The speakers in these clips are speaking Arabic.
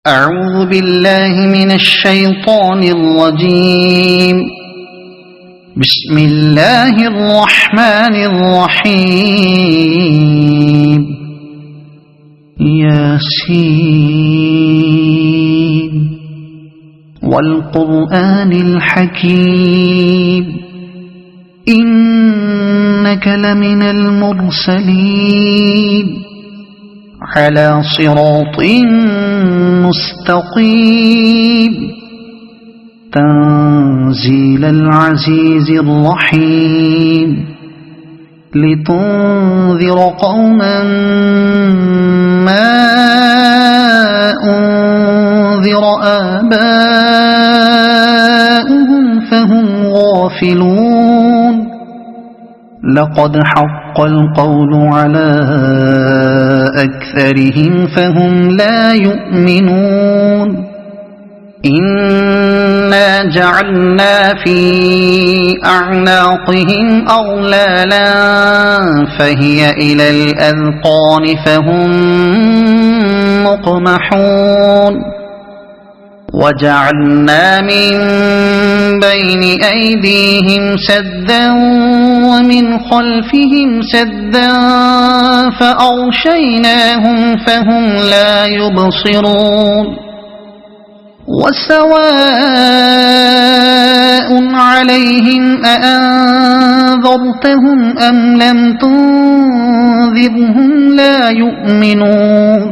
أعوذ بالله من الشيطان الرجيم. بسم الله الرحمن الرحيم. ياسين والقرآن الحكيم إنك لمن المرسلين على صراط مستقيم تنزيل العزيز الرحيم لتنذر قوما ما أنذر آباؤهم فهم غافلون. لقد حق القول على أكثرهم فهم لا يؤمنون. إنا جعلنا في أعناقهم أغلالا فهي إلى الأذقان فهم مقمحون. وجعلنا من بين أيديهم سدا ومن خلفهم سدا فأغشيناهم فهم لا يبصرون. وسواء عليهم أأنذرتهم أم لم تنذرهم لا يؤمنون.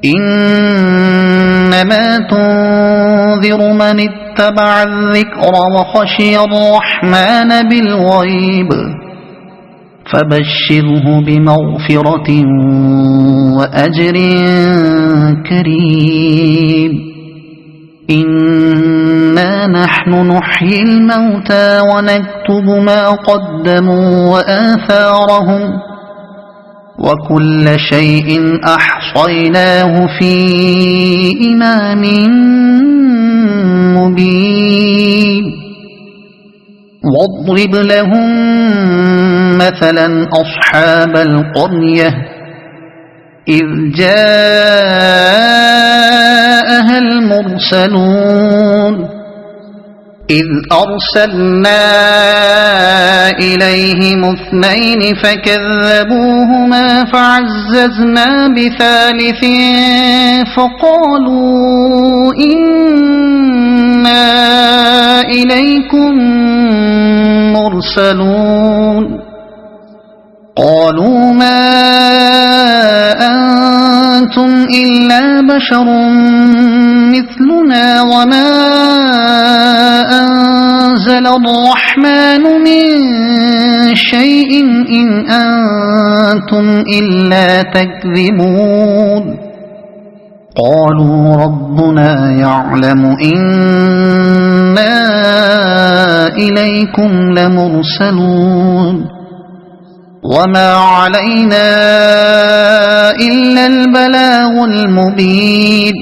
إنما تنذر من اتبع الذكر وخشي الرحمن بالغيب فبشره بمغفرة وأجر كريم. إنا نحن نحيي الموتى ونكتب ما قدموا وآثارهم وكل شيء أحصيناه في إمام مبين. واضرب لهم مثلا أصحاب القرية إذ جاءها المرسلون إذ أرسلنا إليهم اثنين فكذبوهما فعززنا بثالث فقالوا إنا إليكم مرسلون. قالوا ما أنتم إلا بشر مثلنا وما أنزل الرحمن من شيء إن أنتم إلا تكذبون. قالوا ربنا يعلم إنا إليكم لمرسلون وما علينا إلا البلاغ المبين.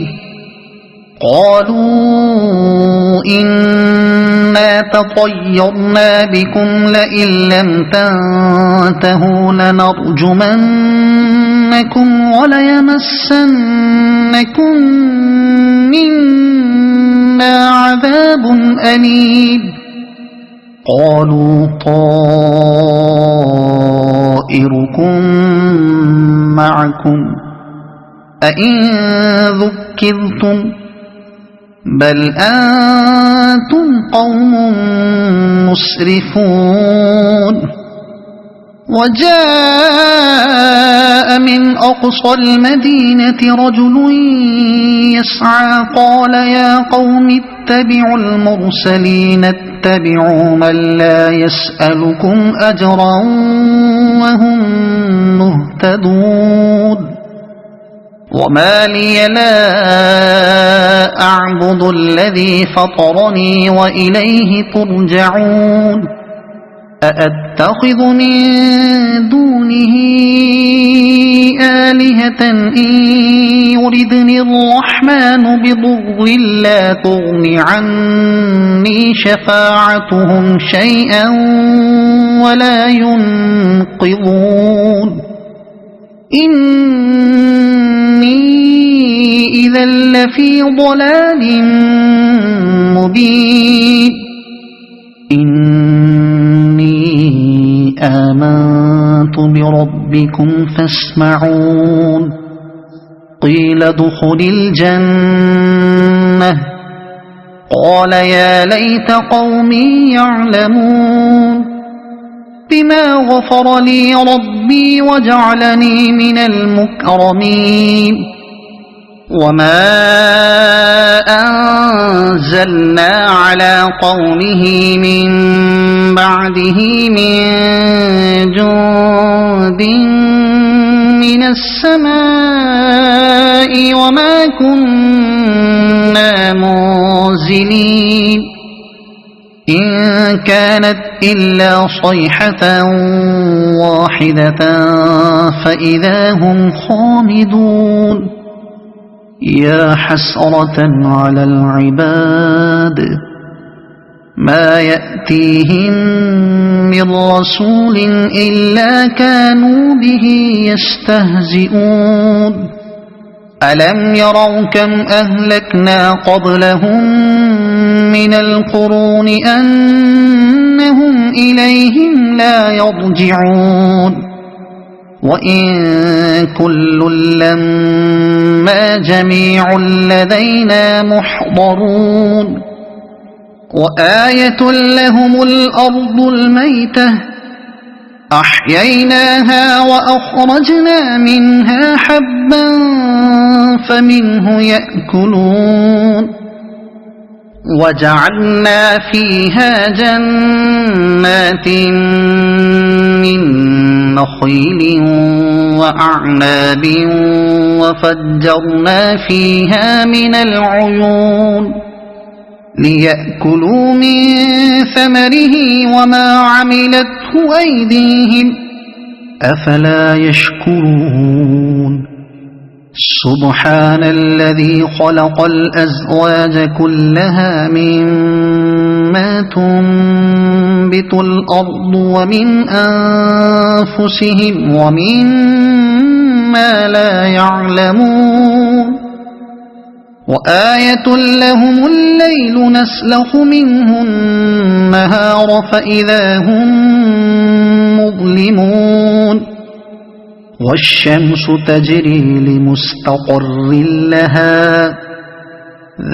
قالوا إنا تطيرنا بكم لئن لم تنتهوا لنرجمنكم وليمسنكم منا عذاب أليم. قالوا طائركم معكم أئن ذكرتم بل أنتم قوم مسرفون. وجاء من أقصى المدينة رجل يسعى قال يا قوم اتبعوا المرسلين اتبعوا من لا يسألكم أجرا وهم مهتدون. وما لي لا أعبد الذي فطرني وإليه ترجعون. أأتخذ من دونه آلهة إن يردني الرحمن بضر لا تغن عني شفاعتهم شيئا ولا ينقذون. إن إني إذا لفي ضلال مبين إني آمنت بربكم فاسمعون قيل ادخل الجنة قال يا ليت قومي يعلمون بما غفر لي ربي وجعلني من المكرمين وما أنزلنا على قومه من بعده من جند من السماء وما كنا منزلين إن كانت إلا صيحة واحدة فإذا هم خامدون يا حسرة على العباد ما يأتيهم من رسول إلا كانوا به يستهزئون ألم يروا كم أهلكنا قبلهم من القرون أنهم إليهم لا يرجعون وإن كل لما جميع لدينا محضرون وآية لهم الأرض الميتة أحييناها وأخرجنا منها حبا فمنه يأكلون وجعلنا فيها جنات من نخيل وأعناب وفجرنا فيها من العيون ليأكلوا من ثمره وما عملته أيديهم أفلا يشكرون سبحان الذي خلق الأزواج كلها مما تنبت الأرض ومن أنفسهم ومما لا يعلمون وآية لهم الليل نسلخ منه النهار فإذا هم مظلمون والشمس تجري لمستقر لها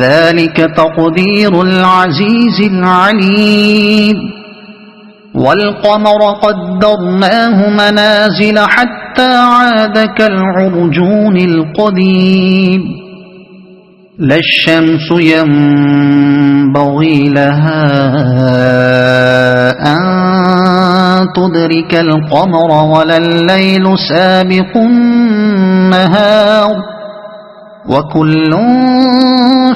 ذلك تقدير العزيز العليم والقمر قدرناه منازل حتى عاد كالعرجون القديم لا الشمس ينبغي لها أن تدرك القمر ولا الليل سابق النهار وكل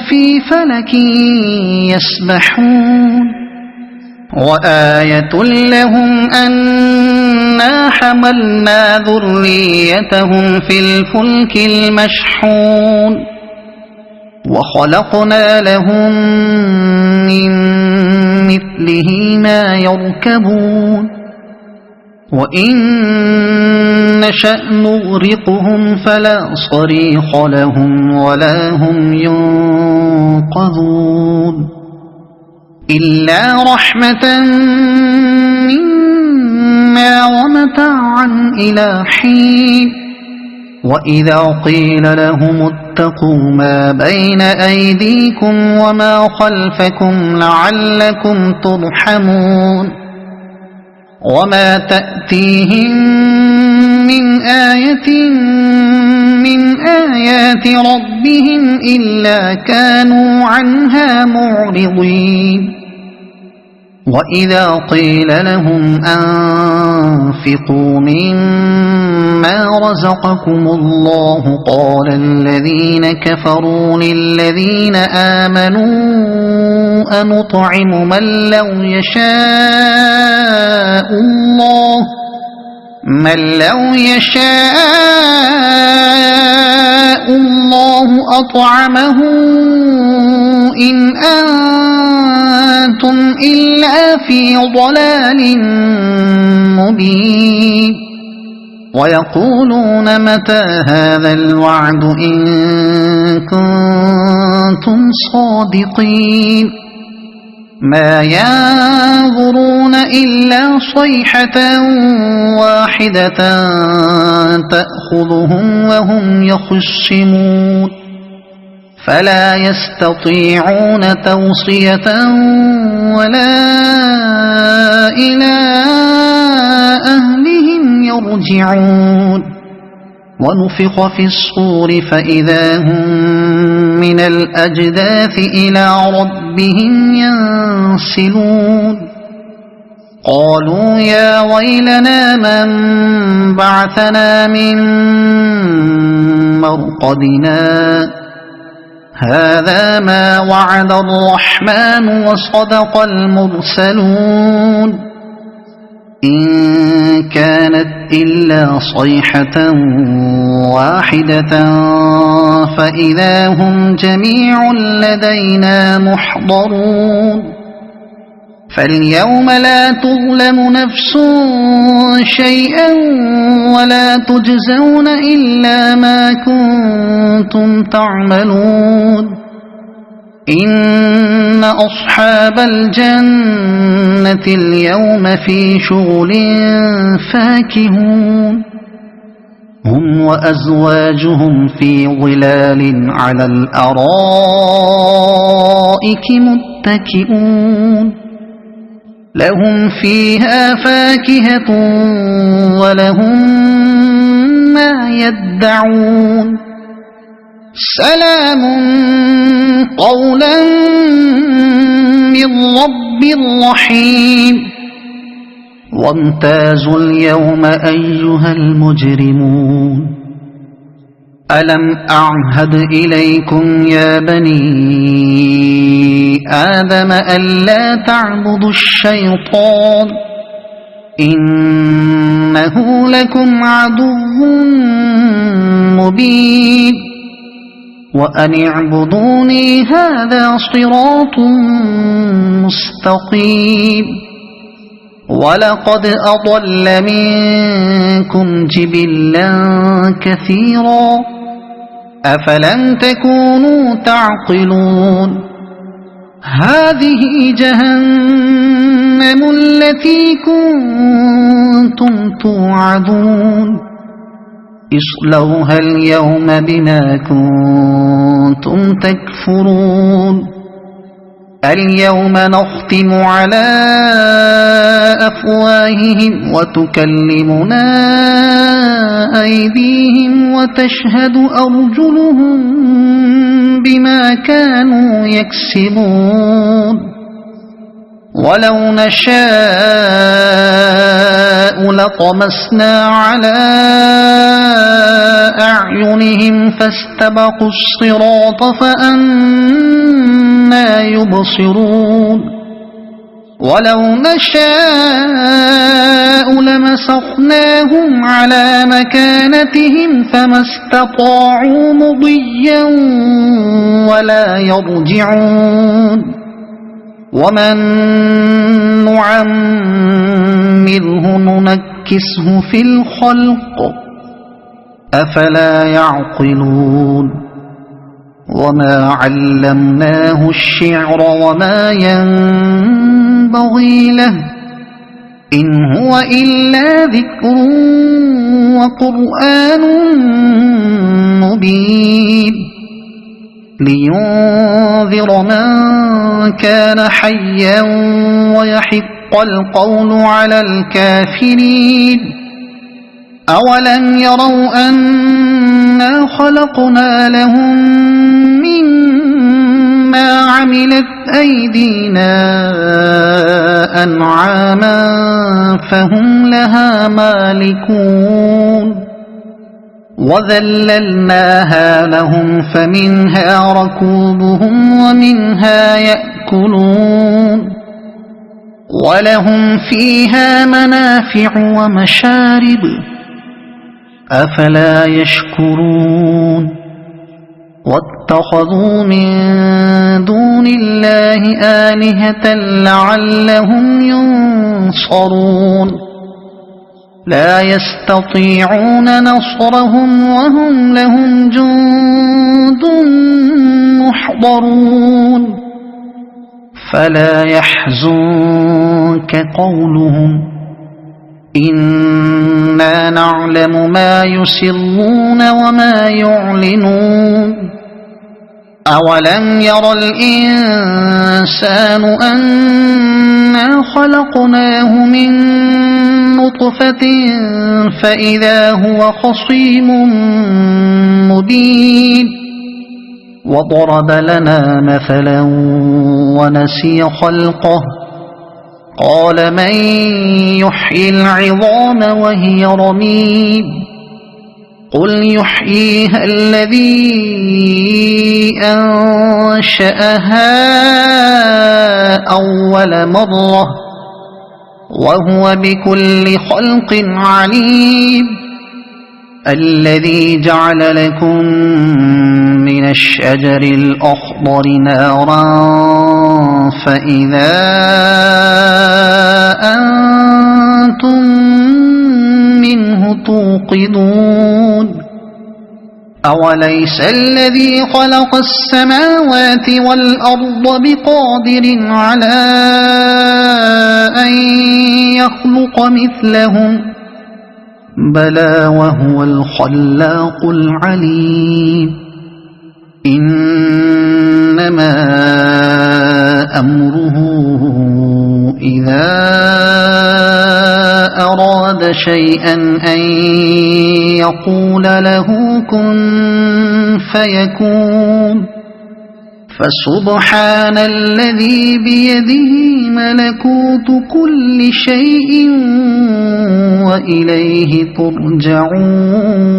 في فلك يسبحون وآية لهم أنا حملنا ذريتهم في الفلك المشحون وخلقنا لهم من مثله ما يركبون وإن نشأ نغرقهم فلا صريخ لهم ولا هم ينقذون إلا رحمة منا ومتاعا إلى حين وإذا قيل لهم اتقوا ما بين أيديكم وما خلفكم لعلكم ترحمون وما تأتيهم من آية من آيات ربهم إلا كانوا عنها معرضين وإذا قيل لهم أنفقوا مما رزقكم الله قال الذين كفروا للذين آمنوا أنطعم من لو يشاء الله أطعمه إن أنتم إلا في ضلال مبين ويقولون متى هذا الوعد إن كنتم صادقين ما ينظرون إلا صيحة واحدة تأخذهم وهم يخصمون فلا يستطيعون توصية ولا إلى أهلهم يرجعون ونفخ في الصور فإذا هم من الأجداث إلى ربهم ينسلون قالوا يا ويلنا من بعثنا من مرقدنا هذا ما وعد الرحمن وصدق المرسلون إن كانت إلا صيحة واحدة فإذا هم جميع لدينا محضرون فاليوم لا تظلم نفس شيئا ولا تجزون إلا ما كنتم تعملون إن أصحاب الجنة اليوم في شغل فاكهون هم وأزواجهم في ظلال على الأرائك متكئون لهم فيها فاكهة ولهم ما يدعون سلام قولا من رب رحيم وامتازوا اليوم أيها المجرمون ألم أعهد إليكم يا بني آدم ألا تعبدوا الشيطان إنه لكم عدو مبين وأن اعبدوني هذا صراط مستقيم ولقد أضل منكم جبلا كثيرا أفلم تكونوا تعقلون هذه جهنم التي كنتم توعدون اصلوها اليوم بما كنتم تكفرون اليوم نختم على أفواههم وتكلمنا أيديهم وتشهد أرجلهم بما كانوا يكسبون ولو نشاء لطمسنا على أعينهم فاستبقوا الصراط فأنى يبصرون ولو نشاء لمسخناهم على مكانتهم فما استطاعوا مضيا ولا يرجعون ومن نعمره ننكسه في الخلق أفلا يعقلون وما علمناه الشعر وما ينبغي له إن هو إلا ذكر وقرآن مبين لينذر من كان حيا ويحق القول على الكافرين أولم يروا أنا خلقنا لهم مما عملت أيدينا أنعاما فهم لها مالكون وذللناها لهم فمنها ركوبهم ومنها يأكلون ولهم فيها منافع ومشارب أفلا يشكرون واتخذوا من دون الله آلهة لعلهم ينصرون لا يستطيعون نصرهم وهم لهم جند محضرون فلا يحزنك قولهم إنا نعلم ما يسرون وما يعلنون أولم ير الإنسان أنا خلقناه من نطفة فإذا هو خصيم مبين وضرب لنا مثلا ونسي خلقه قال من يحيي العظام وهي رميم قل يحييها الذي أنشأها أول مرة وهو بكل خلق عليم الذي جعل لكم من الشجر الأخضر نارا فإذا أنتم منه توقدون أوليس الذي خلق السماوات والأرض بقادر على أن يخلق مثلهم بلى وهو الخلاق العليم إنما أمره إذا أراد شيئا أن يقول له كن فيكون فسبحان الذي بيده ملكوت كل شيء وإليه ترجعون